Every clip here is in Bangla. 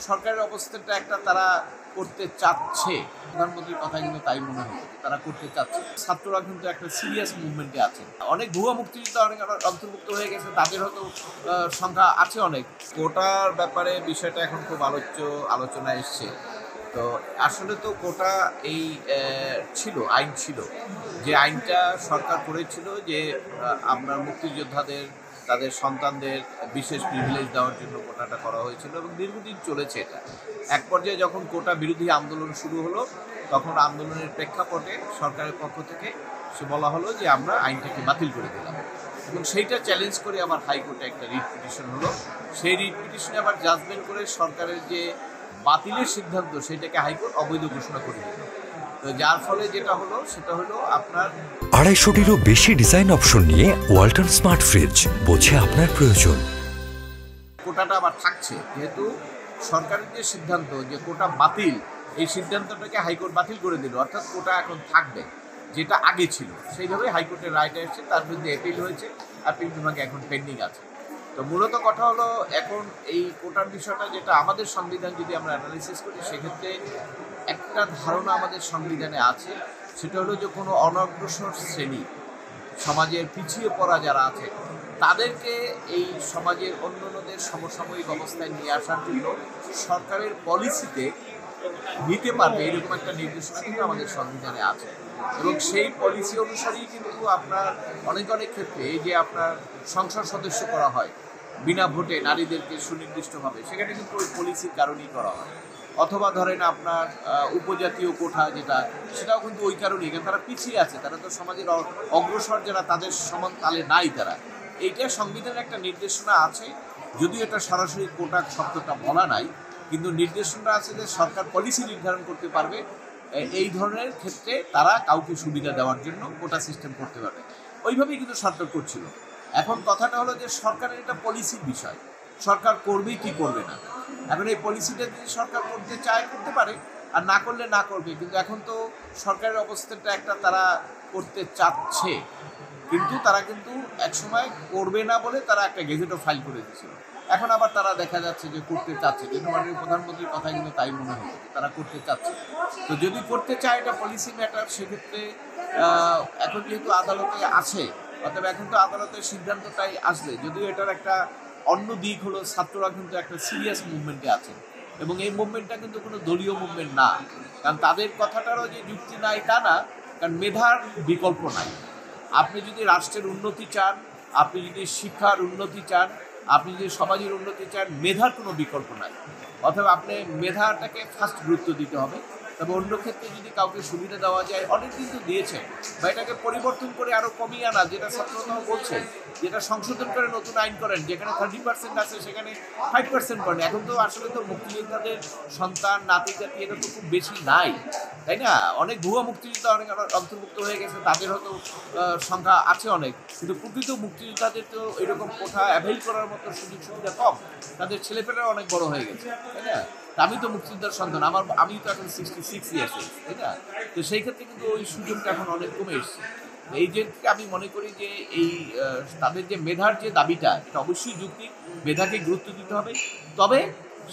সরকারের অবস্থাটা একটা তারা করতে চাচ্ছে, প্রধানমন্ত্রীর কথা কিন্তু তাই মনে হয় তারা করতে চাচ্ছে। ছাত্ররা কিন্তু একটা সিরিয়াস মুভমেন্টে আছে, অনেক ভুয়া মুক্তিযোদ্ধা অনেক অন্তর্ভুক্ত হয়ে গেছে, তাদের হয়তো সংখ্যা আছে অনেক। কোটার ব্যাপারে বিষয়টা এখন খুব আলোচনা এসছে। তো আসলে তো কোটা এই আইন ছিল, যে আইনটা সরকার করেছিল যে আপনার মুক্তিযোদ্ধাদের তাদের সন্তানদের বিশেষ প্রিভিলেজ দেওয়ার জন্য কোটাটা করা হয়েছিল এবং দীর্ঘদিন চলেছে এটা। এক পর্যায়ে যখন কোটা বিরোধী আন্দোলন শুরু হলো, তখন আন্দোলনের প্রেক্ষাপটে সরকারের পক্ষ থেকে বলা হলো যে আমরা আইনটাকে বাতিল করে দিলাম, এবং সেইটা চ্যালেঞ্জ করে আবার হাইকোর্টে একটা রিট পিটিশন হলো। সেই রিট পিটিশনে আবার জাজমেন্ট করে সরকারের যে বাতিলের সিদ্ধান্ত সেটাকে হাইকোর্ট অবৈধ ঘোষণা করে দিল। তো যার ফলে যেটা হলো সেটা হলো আপনার 250-টিরও বেশি ডিজাইন অপশন নিয়ে ওয়ালটন স্মার্ট ফ্রিজ, বোঝে আপনার প্রয়োজন। কোটাটা আবার থাকছে, যেহেতু সরকারের যে সিদ্ধান্ত যে কোটা বাতিল, এই সিদ্ধান্তটাকে হাইকোর্ট বাতিল করে দিল, অর্থাৎ কোটা এখন থাকবে যেটা আগে ছিল। সেইভাবে হাইকোর্টের রায়টা এসেছে, তার বিরুদ্ধে অ্যাপিল হয়েছে, অ্যাপিল বিভাগে এখন পেন্ডিং আছে। তো মূলত কথা হলো এখন এই কোটার বিষয়টা, যেটা আমাদের সংবিধান যদি আমরা অ্যানালিসিস করি, সেক্ষেত্রে একটা ধারণা আমাদের সংবিধানে আছে, সেটা হলো যে কোনো অনগ্রসর শ্রেণী, সমাজের পিছিয়ে পড়া যারা আছে, তাদেরকে এই সমাজের অন্যান্যদের সমসাময়িক অবস্থায় নিয়ে আসার জন্য সরকারের পলিসিতে নিতে পারবে, এরকম একটা নির্দেশনা কিন্তু আমাদের সংবিধানে আছে। এবং সেই পলিসি অনুসারেই কিন্তু আপনার অনেক ক্ষেত্রে এই যে আপনার সংসদ সদস্য করা হয় বিনা ভোটে নারীদেরকে সুনির্দিষ্টভাবে, সেখানে কিন্তু ওই পলিসির কারণেই করা হয়। অথবা ধরেন আপনার উপজাতীয় কোঠা যেটা, সেটাও কিন্তু ওই কারণেই, কারণ তারা পিছিয়ে আছে, তারা তো সমাজের অগ্রসর যারা তাদের সমান তালে নাই তারা। এইটা সংবিধানের একটা নির্দেশনা আছে, যদিও এটা সরাসরি কোটা শব্দটা বলা নাই, কিন্তু নির্দেশনা আছে যে সরকার পলিসি নির্ধারণ করতে পারবে এই ধরনের ক্ষেত্রে তারা কাউকে সুবিধা দেওয়ার জন্য কোটা সিস্টেম করতে পারবে। ওইভাবেই কিন্তু সরকার করছিল। এখন কথাটা হলো যে সরকারের এটা পলিসির বিষয়, সরকার করবে কি করবে না। এখন এই পলিসিটা যদি সরকার করতে চায় করতে পারে, আর না করলে না করবে। কিন্তু এখন তো সরকারের অবস্থাটা একটা তারা করতে চাচ্ছে, কিন্তু তারা কিন্তু একসময় করবে না বলে তারা একটা গেজেটও ফাইল করে দিয়েছিল। এখন আবার তারা দেখা যাচ্ছে যে করতে চাচ্ছে, কিন্তু মাননীয় প্রধানমন্ত্রীর কথা কিন্তু তাই মনে হয় তারা করতে চাচ্ছে। তো যদি করতে চায় এটা পলিসি ম্যাটার, সেক্ষেত্রে এখন যেহেতু আদালতে আছে, অতএব এখন তো আদালতের সিদ্ধান্তটাই আসবে। যদিও এটার একটা অন্য দিক হলো ছাত্ররা কিন্তু একটা সিরিয়াস মুভমেন্টে আছে, এবং এই মুভমেন্টটা কিন্তু কোনো দলীয় মুভমেন্ট না, কারণ তাদের কথাটারও যে যুক্তি নাই তা না, কারণ মেধার বিকল্প নাই। আপনি যদি রাষ্ট্রের উন্নতি চান, আপনি যদি শিক্ষার উন্নতি চান, আপনি যদি সমাজের উন্নতি চান, মেধার কোনো বিকল্প নাই। অথবা আপনি মেধাটাকে ফার্স্ট গুরুত্ব দিতে হবে। তবে অন্য ক্ষেত্রে যদি কাউকে সুবিধা দেওয়া যায়, অনেক কিন্তু দিয়েছে, বা এটাকে পরিবর্তন করে আরও কমিয়ে আনা, যেটা ছাত্ররাও বলছে, যেটা সংশোধন করে নতুন আইন করেন, যেখানে 30% আছে সেখানে 5% করেন। এখন তো আসলে তো মুক্তিযোদ্ধাদের সন্তান নাতি জাতি এটা তো খুব বেশি নাই, তাই না? অনেক ভুয়া মুক্তিযোদ্ধা অনেক অন্তর্ভুক্ত হয়ে গেছে, তাদের হয়তো সংখ্যা আছে অনেক, কিন্তু প্রকৃত মুক্তিযোদ্ধাদের তো এরকম কোঠা অ্যাভেল করার মতো সুযোগ সুবিধা কম, তাদের ছেলেপেলেরা অনেক বড় হয়ে গেছে, তাই না? আমি তো মুক্তিযোদ্ধার সন্তান, আমি তো এখন 66 ইয়ার্স, তাই না? তো সেই ক্ষেত্রে কিন্তু ওই সুযোগটা এখন অনেক কমে এসছে। এই যে আমি মনে করি যে এই তাদের যে মেধার যে দাবিটা, এটা অবশ্যই যুক্তি, মেধাকে গুরুত্ব দিতে হবে। তবে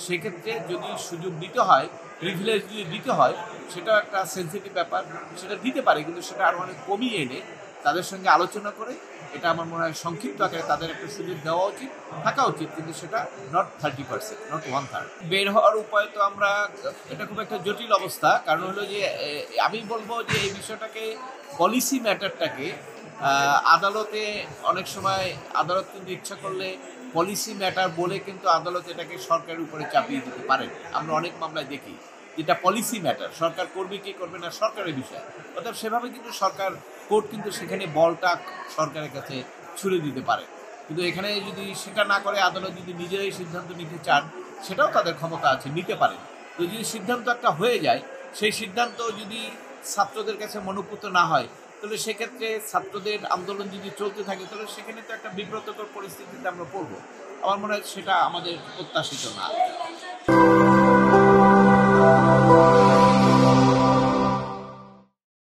সেক্ষেত্রে যদি সুযোগ দিতে হয়, প্রিভিলেজ যদি দিতে হয়, সেটাও একটা সেন্সিটিভ ব্যাপার, সেটা দিতে পারে, কিন্তু সেটা আরও অনেক কমিয়ে এনে তাদের সঙ্গে আলোচনা করে, এটা আমার মনে হয় সংক্ষিপ্ত আকারে তাদের একটা সুযোগ দেওয়া উচিত, থাকা উচিত, কিন্তু সেটা নট 30%, নট 1/3। বের হওয়ার উপায় তো আমরা, এটা খুব একটা জটিল অবস্থা, কারণ হলো যে আমি বলবো যে এই বিষয়টাকে পলিসি ম্যাটারটাকে আদালতে অনেক সময় আদালত কিন্তু ইচ্ছা করলে পলিসি ম্যাটার বলে কিন্তু আদালত এটাকে সরকারের উপরে চাপিয়ে দিতে পারেন। আমরা অনেক মামলায় দেখি যেটা পলিসি ম্যাটার, সরকার করবে কি করবে না সরকারের বিষয়, অর্থাৎ সেভাবে কিন্তু কোর্ট কিন্তু সেখানে বলটা সরকারের কাছে ছুড়ে দিতে পারে। কিন্তু এখানে যদি সেটা না করে আদালত যদি নিজেরাই সিদ্ধান্ত নিতে চান, সেটাও তাদের ক্ষমতা আছে, নিতে পারেন। তো যদি সিদ্ধান্ত একটা হয়ে যায়, সেই সিদ্ধান্ত যদি ছাত্রদের কাছে মনোপুত না হয়, তাহলে সেক্ষেত্রে ছাত্রদের আন্দোলন যদি চলতে থাকে, তাহলে সেখানে তো একটা বিব্রতকর পরিস্থিতিতে আমরা পড়বো। আমার মনে হয় সেটা আমাদের প্রত্যাশিত না।